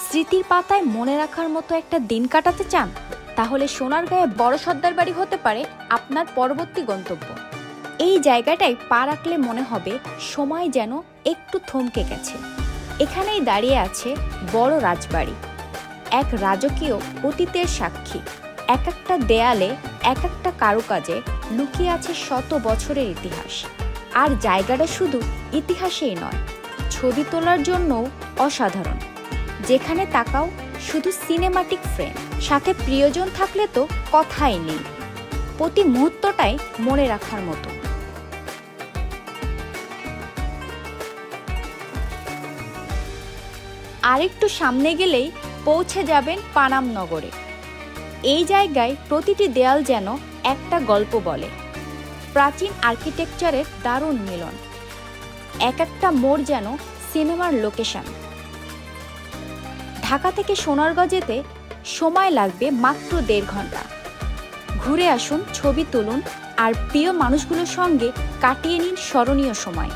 স্মৃতির পাতায় মনে রাখার মতো একটা দিন কাটাতে চান? তাহলে সোনারগাঁয়ে বড় সর্দার বাড়ি হতে পারে আপনার পরবর্তী গন্তব্য। এই জায়গাটায় পা রাখলে মনে হবে সময় যেন একটু থমকে গেছে। এখানেই দাঁড়িয়ে আছে বড় রাজবাড়ি, এক রাজকীয় অতীতের সাক্ষী। এক একটা দেয়ালে, এক একটা কারুকাজে লুকিয়ে আছে শত বছরের ইতিহাস। আর জায়গাটা শুধু ইতিহাসেই নয়, ছবি তোলার জন্যও অসাধারণ। যেখানে তাকাও শুধু সিনেমাটিক ফ্রেম, সাথে প্রিয়জন থাকলে তো কথাই নেই। প্রতি মুহূর্তটাই মনে রাখার মতো। আরেকটু সামনে গেলেই পৌঁছে যাবেন পানাম নগরে। এই জায়গায় প্রতিটি দেয়াল যেন একটা গল্প বলে। প্রাচীন আর্কিটেকচারের দারুণ মিলন। এক একটা মোড় যেন সিনেমার লোকেশন। ঢাকা থেকে সোনারগাঁও যেতে সময় লাগবে মাত্র 1.5 ঘন্টা। ঘুরে আসুন, ছবি তুলুন আর প্রিয় মানুষগুলোর সঙ্গে কাটিয়ে নিন স্মরণীয় সময়।